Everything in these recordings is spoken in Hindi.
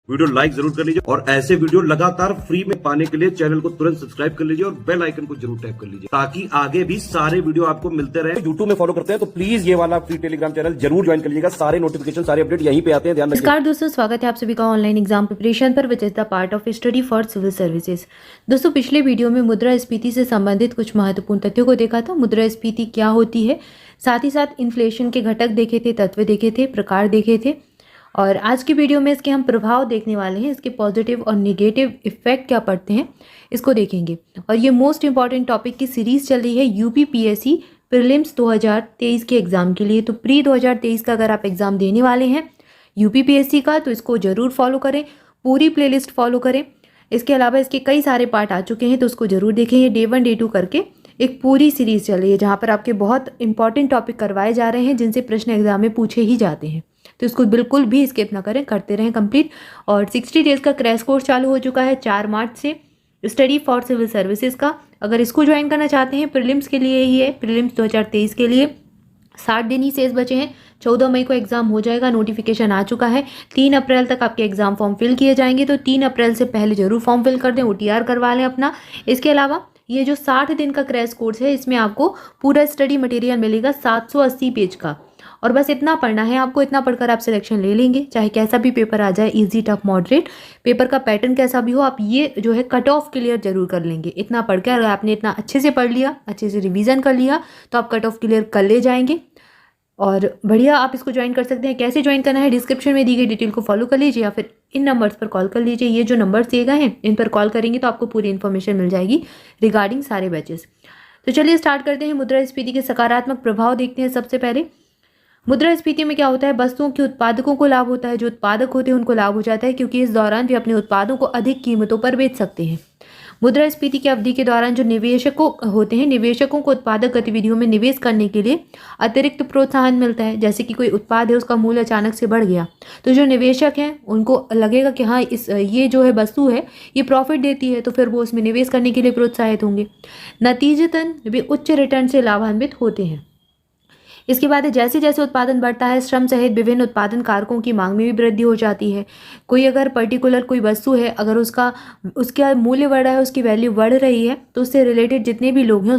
वीडियो लाइक जरूर कर लीजिए और ऐसे वीडियो लगातार फ्री में पाने के लिए चैनल को तुरंत सब्सक्राइब कर लीजिए और बेल आइकन को जरूर टैप कर लीजिए ताकि आगे भी सारे वीडियो आपको मिलते रहे। यूट्यूब में फॉलो करते हैं तो प्लीज ये वाला फ्री टेलीग्राम चैनल जरूर ज्वाइन कर लीजिएगा। सारे नोटिफिकेशन सारे अपडेट यहीं पे आते हैं, ध्यान रखिए। नमस्कार दोस्तों, स्वागत है आप सभी का ऑनलाइन एग्जाम प्रिपरेशन पर which is the part of study for civil services. दोस्तों, पिछले वीडियो में मुद्रास्फीति से संबंधित कुछ महत्वपूर्ण तथ्यों को देखा था। मुद्रास्फीति क्या होती है, साथ ही साथ इन्फ्लेशन के घटक देखे थे, तत्व देखे थे, प्रकार देखे थे। और आज की वीडियो में इसके हम प्रभाव देखने वाले हैं। इसके पॉजिटिव और नेगेटिव इफेक्ट क्या पड़ते हैं इसको देखेंगे। और ये मोस्ट इंपॉर्टेंट टॉपिक की सीरीज चल रही है यूपीपीएससी प्रीलिम्स 2023 के एग्जाम के लिए। तो प्री 2023 का अगर आप एग्जाम देने वाले हैं यूपीपीएससी का तो इसको जरूर फॉलो करें, पूरी प्लेलिस्ट फॉलो करें। इसके अलावा इसके कई सारे पार्ट आ चुके हैं तो उसको जरूर देखें। ये डे 1 डे 2 करके एक पूरी सीरीज चल रही है जहाँ पर आपके बहुत इंपॉर्टेंट टॉपिक करवाए जा रहे हैं जिनसे प्रश्न एग्जाम में पूछे ही जाते हैं। तो इसको बिल्कुल भी स्किप ना करें, करते रहें कंप्लीट। और 60 डेज का क्रैश कोर्स चालू हो चुका है 4 मार्च से, स्टडी फॉर सिविल सर्विसेज का। अगर इसको ज्वाइन करना चाहते हैं, प्रीलिम्स के लिए ही है, प्रीलिम्स 2023 के लिए 60 दिन ही शेष बचे हैं। 14 मई को एग्जाम हो जाएगा, नोटिफिकेशन आ चुका है। 3 अप्रैल तक आपके एग्जाम फॉर्म फिल किए जाएंगे, तो 3 अप्रैल से पहले जरूर फॉर्म फिल कर दें, OTR करवा लें अपना। इसके अलावा ये जो 60 दिन का क्रैश कोर्स है इसमें आपको पूरा स्टडी मटेरियल मिलेगा 780 पेज का। और बस इतना पढ़ना है आपको, इतना पढ़कर आप सिलेक्शन ले लेंगे, चाहे कैसा भी पेपर आ जाए, इजी टफ मॉडरेट, पेपर का पैटर्न कैसा भी हो, आप ये जो है कट ऑफ क्लियर जरूर कर लेंगे। इतना पढ़कर अगर आपने इतना अच्छे से पढ़ लिया, अच्छे से रिवीजन कर लिया तो आप कट ऑफ क्लियर कर ले जाएंगे। और बढ़िया आप इसको ज्वाइन कर सकते हैं। कैसे ज्वाइन करना है, डिस्क्रिप्शन में दी गई डिटेल को फॉलो कर लीजिए या फिर इन नंबर्स पर कॉल कर लीजिए। ये जो नंबर्स दिए गए हैं इन पर कॉल करेंगे तो आपको पूरी इन्फॉर्मेशन मिल जाएगी रिगार्डिंग सारे बैचेस। तो चलिए स्टार्ट करते हैं। मुद्रास्फीति के सकारात्मक प्रभाव देखते हैं। सबसे पहले मुद्रास्फीति में क्या होता है, वस्तुओं के उत्पादकों को लाभ होता है। जो उत्पादक होते हैं उनको लाभ हो जाता है क्योंकि इस दौरान वे अपने उत्पादों को अधिक कीमतों पर बेच सकते हैं। मुद्रास्फीति की अवधि के दौरान जो निवेशकों होते हैं, निवेशकों को उत्पादक गतिविधियों में निवेश करने के लिए अतिरिक्त प्रोत्साहन मिलता है। जैसे कि कोई उत्पाद है, उसका मूल्य अचानक से बढ़ गया तो जो निवेशक हैं उनको लगेगा कि हाँ ये जो है वस्तु है ये प्रॉफिट देती है, तो फिर वो उसमें निवेश करने के लिए प्रोत्साहित होंगे। नतीजतन वे उच्च रिटर्न से लाभान्वित होते हैं। इसके बाद जैसे जैसे उत्पादन बढ़ता है, श्रम सहित विभिन्न उत्पादन कारकों की मांग में भी वृद्धि हो जाती है। कोई अगर पर्टिकुलर कोई वस्तु है, अगर उसका मूल्य बढ़ रहा है, उसकी वैल्यू बढ़ रही है, तो उससे रिलेटेड जितने भी लोग हैं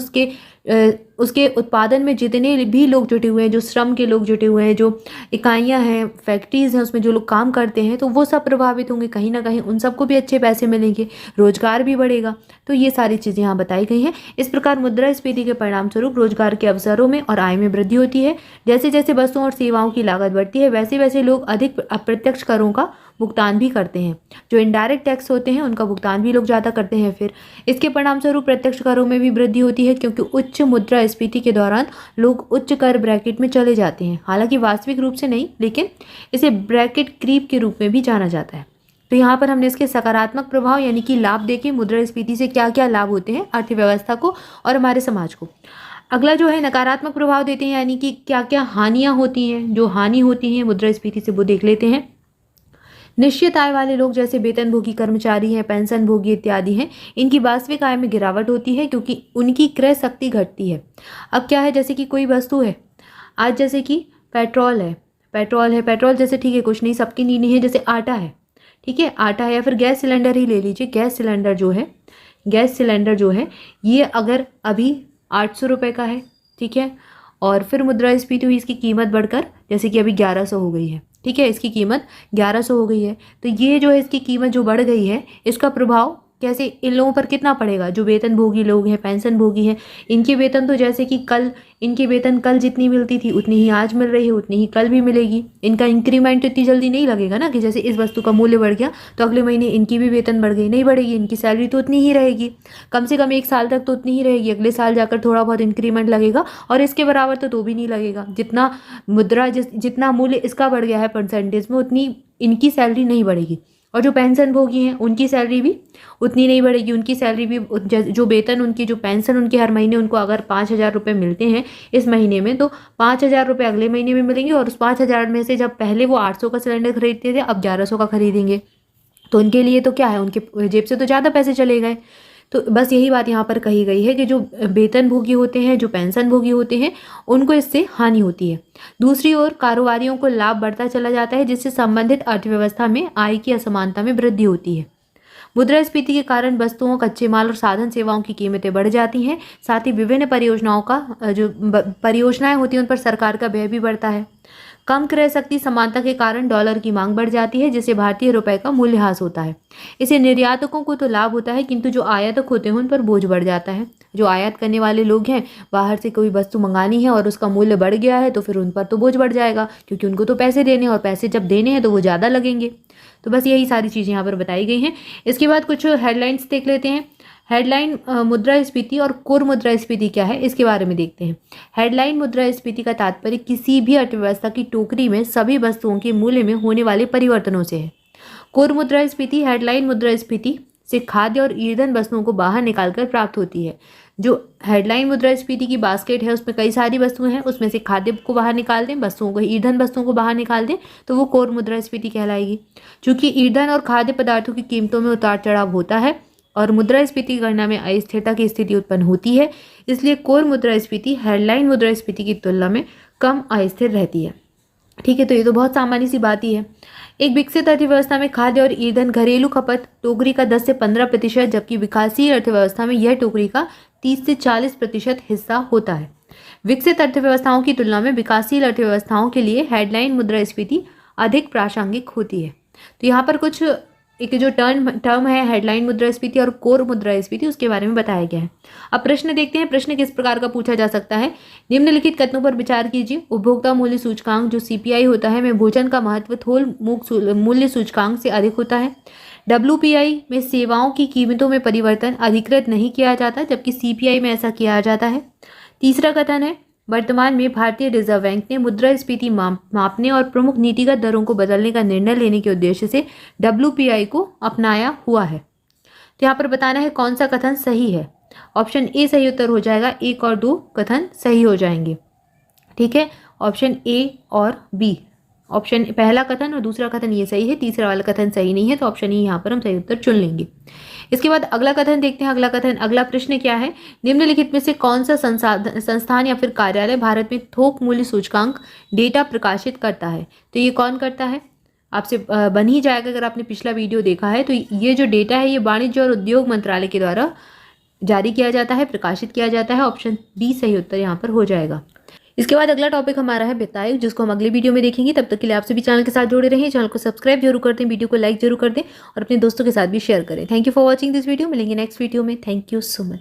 उसके उत्पादन में जितने भी लोग जुटे हुए हैं, जो श्रम के लोग जुटे हुए हैं, जो इकाइयां हैं, फैक्ट्रीज़ हैं, उसमें जो लोग काम करते हैं, तो वो सब प्रभावित होंगे। कहीं ना कहीं उन सबको भी अच्छे पैसे मिलेंगे, रोजगार भी बढ़ेगा। तो ये सारी चीज़ें यहाँ बताई गई हैं। इस प्रकार मुद्रास्फीति के परिणाम स्वरूप रोजगार के अवसरों में और आय में वृद्धि होती है। जैसे जैसे वस्तुओं और सेवाओं की लागत बढ़ती है वैसे वैसे लोग अधिक अप्रत्यक्ष करों का भुगतान भी करते हैं। जो इनडायरेक्ट टैक्स होते हैं उनका भुगतान भी लोग ज़्यादा करते हैं। फिर इसके परिणाम स्वरूप प्रत्यक्ष करों में भी वृद्धि होती है क्योंकि उच्च मुद्रास्फीति के दौरान लोग उच्च कर ब्रैकेट में चले जाते हैं। हालांकि वास्तविक रूप से नहीं, लेकिन इसे ब्रैकेट क्रीप के रूप में भी जाना जाता है। तो यहाँ पर हमने इसके सकारात्मक प्रभाव यानी कि लाभ देखे, मुद्रास्फीति से क्या क्या लाभ होते हैं अर्थव्यवस्था को और हमारे समाज को। अगला जो है नकारात्मक प्रभाव देते हैं, यानी कि क्या क्या हानियाँ होती हैं, जो हानि होती हैं मुद्रास्फीति से वो देख लेते हैं। निश्चित आय वाले लोग जैसे वेतनभोगी कर्मचारी हैं, पेंशनभोगी इत्यादि हैं, इनकी वास्तविक आय में गिरावट होती है क्योंकि उनकी क्रय शक्ति घटती है। अब क्या है, जैसे कि कोई वस्तु है आज, जैसे कि पेट्रोल जैसे ठीक है, कुछ नहीं, सबकी नीनी है। जैसे आटा है, ठीक है, आटा है, या फिर गैस सिलेंडर ही ले लीजिए। गैस सिलेंडर जो है ये अगर अभी 800 रुपये का है, ठीक है, और फिर मुद्रास्फीति हुई, इसकी कीमत बढ़कर जैसे कि अभी 1100 हो गई है, ठीक है, इसकी कीमत 1100 हो गई है। तो ये जो है इसकी कीमत जो बढ़ गई है, इसका प्रभाव कैसे इन लोगों पर कितना पड़ेगा। जो वेतनभोगी लोग हैं, पेंशनभोगी हैं, इनके वेतन तो जैसे कि इनके वेतन कल जितनी मिलती थी उतनी ही आज मिल रही है, उतनी ही कल भी मिलेगी। इनका इंक्रीमेंट इतनी जल्दी नहीं लगेगा ना कि जैसे इस वस्तु का मूल्य बढ़ गया तो अगले महीने इनकी भी वेतन बढ़ गई, नहीं बढ़ेगी। इनकी सैलरी तो उतनी ही रहेगी, कम से कम 1 साल तक तो उतनी ही रहेगी। अगले साल जाकर थोड़ा बहुत इंक्रीमेंट लगेगा और इसके बराबर तो भी नहीं लगेगा। जितना मूल्य इसका बढ़ गया है परसेंटेज में, उतनी इनकी सैलरी नहीं बढ़ेगी। और जो पेंशनभोगी हैं उनकी सैलरी भी उतनी नहीं बढ़ेगी। उनकी सैलरी भी जो वेतन उनकी, जो पेंशन उनकी हर महीने उनको अगर 5000 रुपये मिलते हैं इस महीने में, तो 5000 रुपये अगले महीने में मिलेंगे। और उस 5000 में से जब पहले वो 800 का सिलेंडर खरीदते थे, अब 1100 का खरीदेंगे, तो उनके लिए तो क्या है, उनके जेब से तो ज़्यादा पैसे चले गए। तो बस यही बात यहाँ पर कही गई है कि जो वेतनभोगी होते हैं, जो पेंशनभोगी होते हैं, उनको इससे हानि होती है। दूसरी ओर कारोबारियों को लाभ बढ़ता चला जाता है, जिससे संबंधित अर्थव्यवस्था में आय की असमानता में वृद्धि होती है। मुद्रास्फीति के कारण वस्तुओं, कच्चे माल और साधन सेवाओं की कीमतें बढ़ जाती हैं। साथ ही विभिन्न परियोजनाओं का जो परियोजनाएं होती हैं उन पर सरकार का व्यय भी बढ़ता है। कम क्रय शक्ति समानता के कारण डॉलर की मांग बढ़ जाती है, जिससे भारतीय रुपए का मूल्यह्रास होता है। इससे निर्यातकों को तो लाभ होता है, किंतु जो आयातक होते हैं उन पर बोझ बढ़ जाता है। जो आयात करने वाले लोग हैं, बाहर से कोई वस्तु मंगानी है और उसका मूल्य बढ़ गया है तो फिर उन पर तो बोझ बढ़ जाएगा, क्योंकि उनको तो पैसे देने हैं और पैसे जब देने हैं तो वो ज़्यादा लगेंगे। तो बस यही सारी चीज़ें यहाँ पर बताई गई हैं। इसके बाद कुछ हेडलाइंस देख लेते हैं। हेडलाइन मुद्रास्फीति और कोर मुद्रास्फीति क्या है, इसके बारे में देखते हैं। हेडलाइन मुद्रास्फीति का तात्पर्य किसी भी अर्थव्यवस्था की टोकरी में सभी वस्तुओं के मूल्य में होने वाले परिवर्तनों से है। कोर मुद्रास्फीति हेडलाइन मुद्रास्फीति से खाद्य और ईंधन वस्तुओं को बाहर निकालकर प्राप्त होती है। जो हेडलाइन मुद्रास्फीति की बास्केट है उसमें कई सारी वस्तुएं हैं, उसमें से खाद्य को बाहर निकाल दें, वस्तुओं को, ईंधन वस्तुओं को बाहर निकाल दें तो वो कोर मुद्रास्फीति कहलाएगी। चूंकि ईंधन और खाद्य पदार्थों की कीमतों में उतार चढ़ाव होता है और मुद्रास्फीति की गणना में अस्थिरता की स्थिति उत्पन्न होती है, इसलिए कोर मुद्रास्फीति हेडलाइन मुद्रास्फीति की तुलना में कम अस्थिर रहती है। ठीक है, तो ये तो बहुत सामान्य सी बात ही है। एक विकसित अर्थव्यवस्था में खाद्य और ईंधन घरेलू खपत टोकरी का 10 से 15%, जबकि विकासशील अर्थव्यवस्था में यह टोकरी का 30 से 40% हिस्सा होता है। विकसित अर्थव्यवस्थाओं की तुलना में विकासशील अर्थव्यवस्थाओं के लिए हेडलाइन मुद्रास्फीति अधिक प्रासंगिक होती है। तो यहाँ पर कुछ एक जो टर्म है हेडलाइन मुद्रास्फीति और कोर मुद्रास्फीति, उसके बारे में बताया गया है। अब प्रश्न देखते हैं। प्रश्न किस प्रकार का पूछा जा सकता है। निम्नलिखित कथनों पर विचार कीजिए। उपभोक्ता मूल्य सूचकांक जो CPI होता है में भोजन का महत्व थोल मूल्य सूचकांक से अधिक होता है। WPI में सेवाओं की कीमतों में परिवर्तन अधिकृत नहीं किया जाता, जबकि CPI में ऐसा किया जाता है। तीसरा कथन है वर्तमान में भारतीय रिजर्व बैंक ने मुद्रास्फीति मापने और प्रमुख नीतिगत दरों को बदलने का निर्णय लेने के उद्देश्य से WPI को अपनाया हुआ है। तो यहाँ पर बताना है कौन सा कथन सही है। ऑप्शन ए सही उत्तर हो जाएगा, 1 और 2 कथन सही हो जाएंगे। ठीक है, ऑप्शन ए और बी, ऑप्शन पहला कथन और दूसरा कथन ये सही है, तीसरा वाला कथन सही नहीं है, तो ऑप्शन ई यहाँ पर हम सही उत्तर चुन लेंगे। इसके बाद अगला कथन देखते हैं। अगला प्रश्न क्या है। निम्नलिखित में से कौन सा संस्थान या फिर कार्यालय भारत में थोक मूल्य सूचकांक डेटा प्रकाशित करता है। तो ये कौन करता है, आपसे बन ही जाएगा अगर आपने पिछला वीडियो देखा है। तो ये जो डेटा है ये वाणिज्य और उद्योग मंत्रालय के द्वारा जारी किया जाता है, प्रकाशित किया जाता है। ऑप्शन बी सही उत्तर यहाँ पर हो जाएगा। इसके बाद अगला टॉपिक हमारा है वित्तायोग, जिसको हम अगले वीडियो में देखेंगे। तब तक के लिए आप सभी चैनल के साथ जुड़े रहें। चैनल को सब्सक्राइब जरूर कर दें, वीडियो को लाइक जरूर कर दें और अपने दोस्तों के साथ भी शेयर करें। Thank you for watching this video. मिलेंगे नेक्स्ट वीडियो में। Thank you so much.